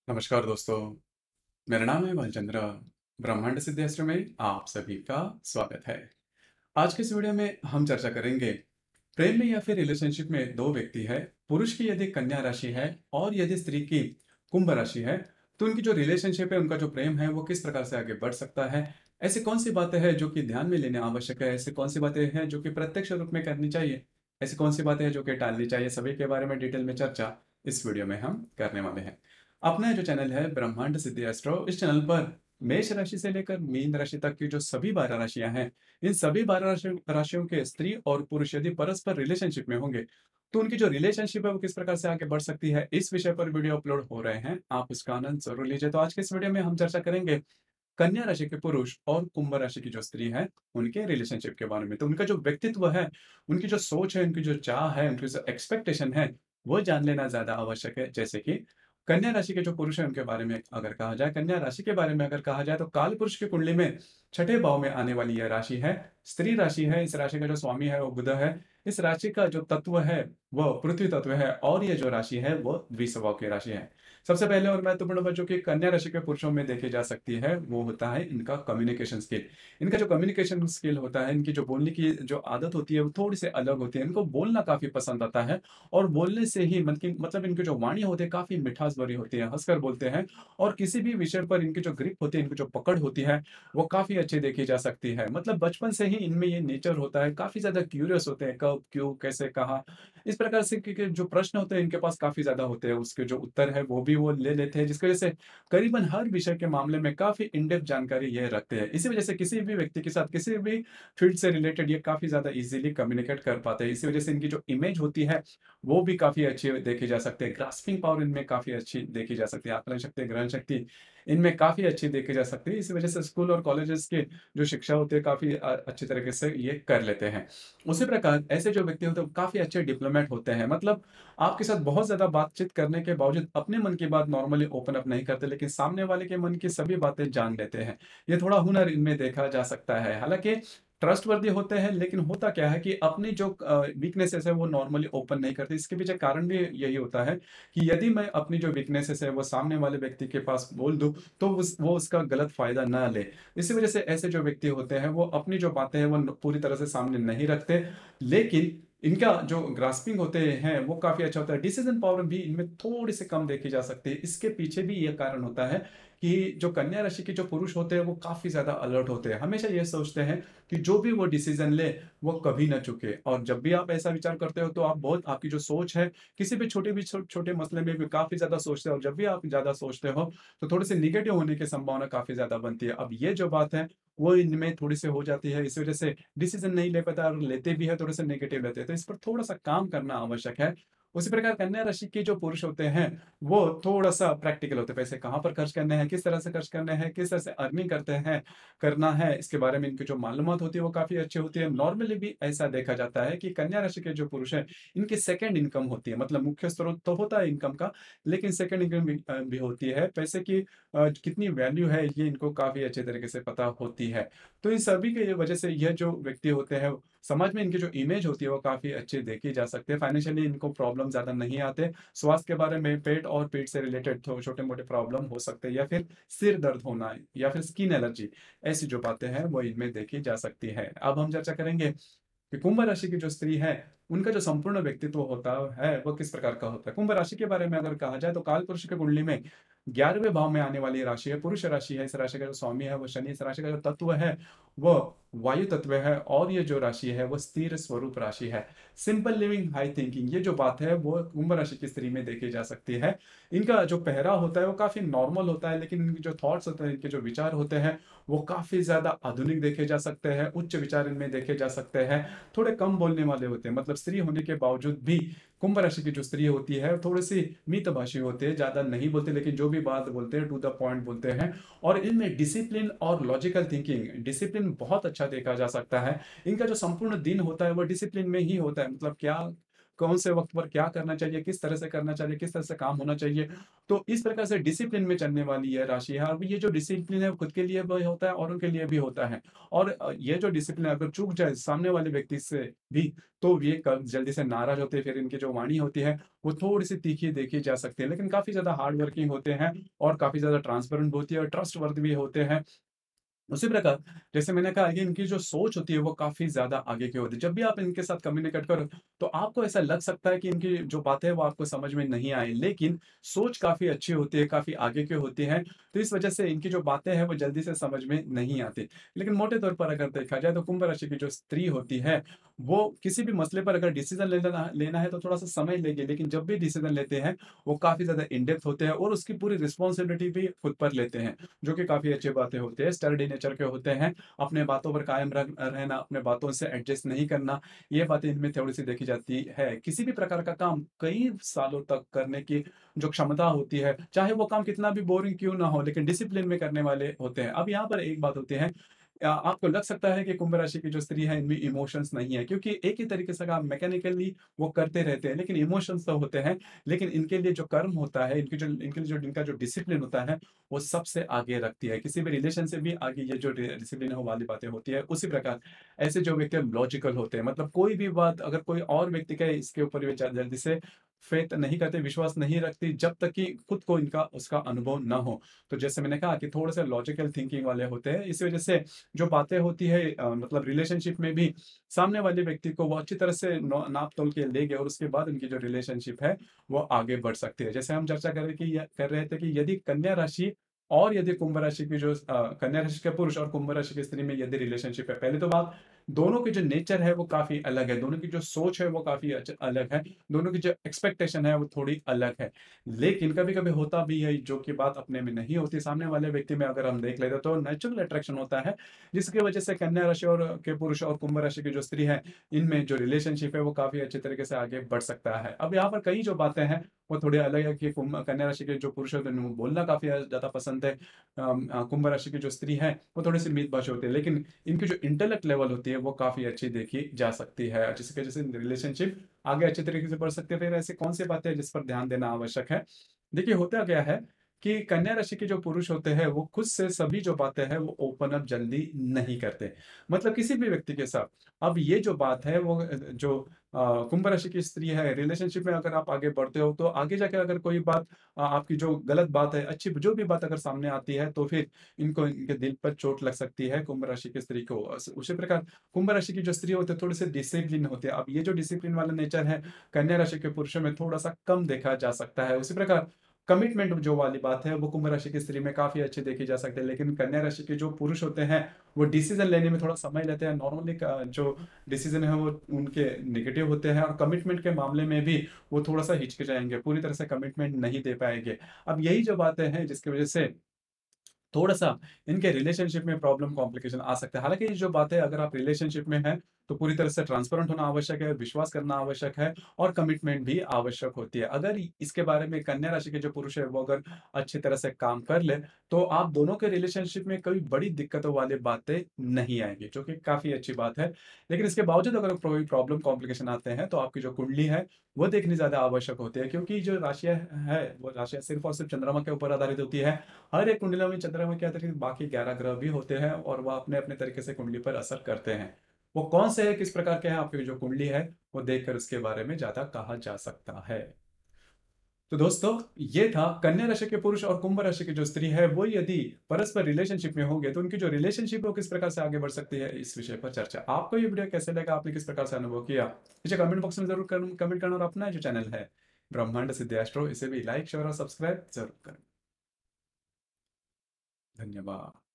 नमस्कार दोस्तों, मेरा नाम है भालचंद्र। ब्रह्मांड सिद्धास्त्र में आप सभी का स्वागत है। आज के इस वीडियो में हम चर्चा करेंगे प्रेम में या फिर रिलेशनशिप में दो व्यक्ति है, पुरुष की यदि कन्या राशि है और यदि स्त्री की कुंभ राशि है, तो उनकी जो रिलेशनशिप है, उनका जो प्रेम है, वो किस प्रकार से आगे बढ़ सकता है। ऐसी कौन सी बातें हैं जो कि ध्यान में लेने आवश्यक है, ऐसी कौन सी बातें हैं जो कि प्रत्यक्ष रूप में करनी चाहिए, ऐसी कौन सी बातें हैं जो कि टालनी चाहिए, सभी के बारे में डिटेल में चर्चा इस वीडियो में हम करने वाले हैं। अपना जो चैनल है ब्रह्मांड सिद्धि एस्ट्रो, इस चैनल पर मेष राशि से लेकर मीन राशि तक की जो सभी 12 राशियां हैं, इन सभी 12 राशियों के स्त्री और पुरुष यदि परस्पर रिलेशनशिप में होंगे, तो उनकी जो रिलेशनशिप है वो किस प्रकार से आगे बढ़ सकती है, इस विषय पर वीडियो अपलोड हो रहे हैं। आप उसका आनंद जरूर लीजिए। तो आज के इस वीडियो में हम चर्चा करेंगे कन्या राशि के पुरुष और कुंभ राशि की जो स्त्री है, उनके रिलेशनशिप के बारे में। तो उनका जो व्यक्तित्व है, उनकी जो सोच है, उनकी जो चाह है, उनकी जो एक्सपेक्टेशन है, वो जान लेना ज्यादा आवश्यक है। जैसे कि कन्या राशि के जो पुरुष है, उनके बारे में अगर कहा जाए, कन्या राशि के बारे में अगर कहा जाए, तो काल पुरुष की कुंडली में छठे भाव में आने वाली यह राशि है, स्त्री राशि है। इस राशि का जो स्वामी है वो बुध है। इस राशि का जो तत्व है वह पृथ्वी तत्व है, और ये जो राशि है वो द्विस्वभाव की राशि है। सबसे पहले और महत्वपूर्ण बात जो कि कन्या राशि के पुरुषों में देखी जा सकती है, वो होता है इनका कम्युनिकेशन स्किल। इनका जो कम्युनिकेशन स्किल होता है, इनकी जो बोलने की जो आदत होती है, वो थोड़ी सी अलग होती है। इनको बोलना काफी पसंद आता है, और बोलने से ही मतलब इनकी जो वाणी होती है काफी मिठास भरी होती है, हंसकर बोलते हैं। और किसी भी विषय पर इनकी जो ग्रिप होती है, इनकी जो पकड़ होती है, वो काफी अच्छी देखी जा सकती है। मतलब बचपन से ही इनमें ये नेचर होता है, काफी ज्यादा क्यूरियस होते हैं, कब क्यों कैसे कहा, इस प्रकार से के जो प्रश्न होते हैं इनके पास काफ़ी ज़्यादा होते हैं, उसके जो उत्तर है वो भी वो ले लेते हैं, जिसकी वज़ह से करीबन हर विषय के मामले में काफ़ी इन डेप्थ जानकारी ये रखते हैं। इसी वज़ह से किसी भी व्यक्ति के साथ किसी भी फ़ील्ड से रिलेटेड ये काफ़ी ज़्यादा ईज़िली कम्युनिकेट कर पाते हैं। इसी वज़ह से इनकी जो इमेज होती है, वो भी काफ़ी अच्छी देखी जा सकती है। ग्रास्पिंग पावर इनमें काफ़ी अच्छी देखी जा सकती है। आकलन शक्ति, ग्रहण शक्ति इनमें काफ़ी अच्छी देखी जा सकती है। इसी वज़ह से स्कूल और कॉलेजेस की जो शिक्षा होती है काफ़ी अच्छी तरीके से ये कर लेते हैं। उसी प्रकार ऐसे जो व्यक्ति होते हैं, वो काफ़ी अच्छे डिप्लोमेट होते हैं। मतलब आपके साथ बहुत ज़्यादा बातचीत करने के बावजूद अपने मन की बात नॉर्मली ओपन अप नहीं करते, लेकिन सामने वाले के मन की सभी बातें जान लेते हैं। ये थोड़ा हुनर इनमें देखा जा सकता है। हालाँकि ट्रस्टवर्दी होते हैं, लेकिन होता क्या है कि अपनी जो वीकनेसेस है वो नॉर्मली ओपन नहीं करते। इसके पीछे कारण भी यही होता है कि यदि मैं अपनी जो वीकनेसेस है वो सामने वाले व्यक्ति के पास बोल दूँ, तो वो उसका गलत फ़ायदा ना ले। इसी वजह से ऐसे जो व्यक्ति होते हैं, वो अपनी जो बातें हैं वो पूरी तरह से सामने नहीं रखते, लेकिन इनका जो ग्रास्पिंग होते हैं वो काफ़ी अच्छा होता है। डिसीज़न पावर भी इनमें थोड़ी-सी कम देखी जा सकती है। इसके पीछे भी ये कारण होता है कि जो कन्या राशि के जो पुरुष होते हैं, वो काफ़ी ज़्यादा अलर्ट होते हैं। हमेशा ये सोचते हैं कि जो भी वो डिसीज़न ले, वो कभी ना चूके, और जब भी आप ऐसा विचार करते हो, तो आप बहुत आपकी जो सोच है, किसी भी छोटे मसले में भी काफ़ी ज़्यादा सोचते हो, और जब भी आप ज़्यादा सोचते हो, तो थोड़ी-सी नेगेटिव होने की संभावना काफ़ी ज़्यादा बनती है। अब ये जो बात है, वो इनमें थोड़ी-सी हो जाती है, इस वजह से डिसीज़न नहीं ले पाता, और लेते भी हैं थोड़े-से नेगेटिव लेते हैं, तो इस पर थोड़ा-सा काम करना आवश्यक है। उसी प्रकार कन्या राशि के जो पुरुष होते हैं, वो थोड़ा-सा प्रैक्टिकल होते हैं। पैसे कहाँ पर खर्च करने हैं, किस तरह से खर्च करने हैं, किस तरह से अर्निंग करते हैं करना है, इसके बारे में इनकी जो मालूमात होती है वो काफ़ी अच्छी होती है। नॉर्मली भी ऐसा देखा जाता है कि कन्या राशि के जो पुरुष हैं, इनकी सेकंड इनकम होती है। मतलब मुख्य स्रोत तो होता है इनकम का, लेकिन सेकंड इनकम भी होती है। पैसे की कितनी वैल्यू है, ये इनको काफ़ी अच्छे तरीके से पता होती है। तो इन सभी की वजह से यह जो व्यक्ति होते हैं, समाज में इनकी जो इमेज होती है वो काफ़ी अच्छी देखी जा सकती है। फाइनेंशियली इनको प्रॉब्लम ज़्यादा नहीं आते। स्वास्थ्य के बारे में पेट और पेट से रिलेटेड थो छोटे-मोटे प्रॉब्लम हो सकते हैं, या फिर सिर दर्द होना, या फिर स्किन एलर्जी, ऐसी जो बातें हैं वो इनमें देखी जा सकती है। अब हम चर्चा करेंगे कि कुंभ राशि की जो स्त्री है, उनका जो संपूर्ण व्यक्तित्व होता है, वो किस प्रकार का होता है। कुंभ राशि के बारे में अगर कहा जाए, तो कालपुरुष की कुंडली में 11वें भाव में आने वाली राशि है, पुरुष राशि है। इस राशि का जो स्वामी है वो शनि। इस राशि का जो तत्व है वो वायु तत्व है, और ये जो राशि है वो स्थिर स्वरूप राशि है। सिंपल लिविंग, हाई थिंकिंग, ये जो बात है वो कुंभ राशि की स्त्री में देखी जा सकती है। इनका जो पहराव होता है वो काफ़ी नॉर्मल होता है, लेकिन इनके जो थॉट्स होते हैं, इनके जो विचार होते हैं, वो काफ़ी ज़्यादा आधुनिक देखे जा सकते हैं, उच्च विचार इनमें देखे जा सकते हैं। थोड़े कम बोलने वाले होते हैं, मतलब स्त्री होने के बावजूद भी कुंभ राशि की जो स्त्री होती है थोड़ी-सी मितभाषी होते हैं, ज़्यादा नहीं बोलते, लेकिन जो भी बात बोलते हैं टू द पॉइंट बोलते हैं। और इनमें डिसिप्लिन और लॉजिकल थिंकिंग, डिसिप्लिन बहुत अच्छा देखा जा सकता है। इनका जो संपूर्ण दिन होता है वो डिसिप्लिन में ही होता है। मतलब क्या कौन से वक़्त पर क्या करना चाहिए, किस तरह से करना चाहिए, किस तरह से काम होना चाहिए। तो इस प्रकार से डिसिप्लिन में चलने वाली ये राशि है। अब ये जो डिसिप्लिन है, वो खुद के लिए भी होता है और उनके लिए भी होता है। और ये जो डिसिप्लिन अगर चूक जाए सामने वाले व्यक्ति से भी, तो ये क जल्दी से नाराज़ होते हैं, फिर इनकी जो वाणी होती है, वो थोड़ी-सी तीखी देखी जा सकती है। लेकिन काफ़ी ज़्यादा हार्ड वर्किंग होते हैं और काफ़ी ज़्यादा ट्रांसपेरेंट होती है और ट्रस्टवर्दी भी होते हैं। उसी प्रकार जैसे मैंने कहा कि इनकी जो सोच होती है वो काफ़ी ज़्यादा आगे की होती है। जब भी आप इनके साथ कम्युनिकेट करो, तो आपको ऐसा लग सकता है कि इनकी जो बातें हैं वो आपको समझ में नहीं आई, लेकिन सोच काफ़ी अच्छी होती है, काफ़ी आगे की होती है। तो इस वजह से इनकी जो बातें हैं वो जल्दी से समझ में नहीं आती। लेकिन मोटे तौर पर अगर देखा जाए तो कुंभ राशि की जो स्त्री होती है, वो किसी भी मसले पर अगर डिसीज़न लेना लेना है तो थोड़ा-सा समय लेगी, लेकिन जब भी डिसीज़न लेते हैं, वो काफ़ी ज़्यादा इन डेप्थ होते हैं और उसकी पूरी रिस्पॉन्सिबिलिटी भी खुद पर लेते हैं। जो कि काफ़ी अच्छी बातें होती है, स्टर्डी नेचर के होते हैं, अपने बातों पर कायम रहना, अपने बातों से एडजस्ट नहीं करना, ये बातें इनमें थोड़ी-सी देखी जाती है। किसी भी प्रकार का काम कई सालों तक करने की जो क्षमता होती है, चाहे वो काम कितना भी बोरिंग क्यों ना हो, लेकिन डिसिप्लिन में करने वाले होते हैं। अब यहाँ पर एक बात होती है, आपको लग सकता है कि कुंभ राशि की जो स्त्री है, इनमें इमोशंस नहीं है, क्योंकि एक ही तरीके से काम मैकेनिकली वो करते रहते हैं, लेकिन इमोशंस तो होते हैं। लेकिन इनके लिए जो कर्म होता है, इनके लिए जो इनका जो डिसिप्लिन होता है, वो सबसे आगे रखती है। किसी भी रिलेशन से भी आगे ये जो डिसिप्लिन है वो वाली बातें होती है। उसी प्रकार ऐसे जो व्यक्ति लॉजिकल होते हैं, मतलब कोई भी बात अगर कोई और व्यक्ति कहे, इसके ऊपर ये जल्दी से फेथ नहीं करते, विश्वास नहीं रखती जब तक कि खुद को इनका उसका अनुभव ना हो। तो जैसे मैंने कहा कि थोड़े से लॉजिकल थिंकिंग वाले होते हैं। इसी वजह से जो बातें होती है, मतलब रिलेशनशिप में भी सामने वाले व्यक्ति को वो अच्छी तरह से नाप-तोल के लेंगे और उसके बाद उनकी जो रिलेशनशिप है, वो आगे बढ़ सकती है। जैसे हम चर्चा कर रहे थे कि यदि कन्या राशि और यदि कुंभ राशि की जो कन्या राशि के पुरुष और कुंभ राशि की स्त्री में यदि रिलेशनशिप है, पहले तो बात, दोनों की जो नेचर है वो काफ़ी अलग है, दोनों की जो सोच है वो काफ़ी अलग है, दोनों की जो एक्सपेक्टेशन है वो थोड़ी अलग है। लेकिन कभी-कभी होता भी है जो कि बात अपने में नहीं होती, सामने वाले व्यक्ति में अगर हम देख लेते हैं तो नेचुरल अट्रैक्शन होता है, जिसकी वजह से कन्या राशि और के पुरुष और कुंभ राशि की जो स्त्री है, इनमें जो रिलेशनशिप है वो काफ़ी अच्छे तरीके से आगे बढ़ सकता है। अब यहाँ पर कई जो बातें हैं, वो थोड़ी अलग है कि कन्या राशि के जो पुरुष होते हैं, उन्हें बोलना काफ़ी ज़्यादा पसंद है। कुंभ राशि की जो स्त्री है, वो थोड़ी-सी मीत-भाषी होती है, लेकिन इनकी जो इंटेलेक्ट लेवल होती है, वो काफ़ी अच्छी देखी जा सकती है, जिसकी वजह से रिलेशनशिप आगे अच्छे तरीके से बढ़ सकती है। फिर ऐसी कौन-सी बातें हैं जिस पर ध्यान देना आवश्यक है? देखिए, होता क्या है कि कन्या राशि के जो पुरुष होते हैं, वो खुद से सभी जो बातें हैं, वो ओपन अप जल्दी नहीं करते। मतलब किसी भी व्यक्ति के साथ। अब ये जो बात है, वो जो कुंभ राशि की स्त्री है, रिलेशनशिप में अगर आप आगे बढ़ते हो, तो आगे जाके अगर कोई बात, आपकी जो गलत बात है, अच्छी जो भी बात अगर सामने आती है, तो फिर इनको इनके दिल पर चोट लग सकती है, कुंभ राशि की स्त्री को। उसी प्रकार कुंभ राशि की जो स्त्री होते हैं, थोड़े-से डिसिप्लिन होते हैं। अब ये जो डिसिप्लिन वाला नेचर है, कन्या राशि के पुरुषों में थोड़ा-सा कम देखा जा सकता है। उसी प्रकार कमिटमेंट जो वाली बात है, वो कुंभ राशि की स्त्री में काफ़ी अच्छी देखी जा सकती है। लेकिन कन्या राशि के जो पुरुष होते हैं, वो डिसीज़न लेने में थोड़ा समय लेते हैं। नॉर्मली जो डिसीज़न है वो उनके नेगेटिव होते हैं और कमिटमेंट के मामले में भी वो थोड़ा-सा हिचकिचाएँगे, पूरी तरह से कमिटमेंट नहीं दे पाएँगे। अब यही जो बातें हैं जिसकी वजह से थोड़ा-सा इनके रिलेशनशिप में प्रॉब्लम कॉम्प्लिकेशन आ सकता है। हालाँकि ये जो बात है, अगर आप रिलेशनशिप में हैं, तो पूरी तरह से ट्रांसपेरेंट होना आवश्यक है, विश्वास करना आवश्यक है और कमिटमेंट भी आवश्यक होती है। अगर इसके बारे में कन्या राशि के जो पुरुष है, वो अगर अच्छी तरह से काम कर ले, तो आप दोनों के रिलेशनशिप में कोई बड़ी दिक्कतों वाली बातें नहीं आएँगी, जो कि काफ़ी अच्छी बात है। लेकिन इसके बावजूद अगर कोई प्रॉब्लम कॉम्प्लिकेशन आते हैं, तो आपकी जो कुंडली है, वो देखनी ज़्यादा आवश्यक होती है, क्योंकि जो राशियाँ है, वो राशियाँ सिर्फ़ और सिर्फ़ चंद्रमा के ऊपर आधारित होती है। हर एक कुंडली में चंद्रमा के अतिरिक्त बाकी 11 ग्रह भी होते हैं और वह अपने-अपने तरीके से कुंडली पर असर करते हैं। वो कौन से हैं, किस प्रकार के हैं, आपकी जो कुंडली है, वो देखकर उसके बारे में ज़्यादा कहा जा सकता है। तो दोस्तों, ये था कन्या राशि के पुरुष और कुंभ राशि की जो स्त्री है, वो यदि परस्पर रिलेशनशिप में होंगे, तो उनकी जो रिलेशनशिप है, वो किस प्रकार से आगे बढ़ सकती है, इस विषय पर चर्चा। आपको ये वीडियो कैसे लगा? आपने किस प्रकार से अनुभव किया? नीचे कमेंट बॉक्स में ज़रूर कमेंट करना और अपना जो चैनल है, ब्रह्मांड सिद्धि एस्ट्रो, इसे भी लाइक, शेयर और सब्सक्राइब ज़रूर करें। धन्यवाद।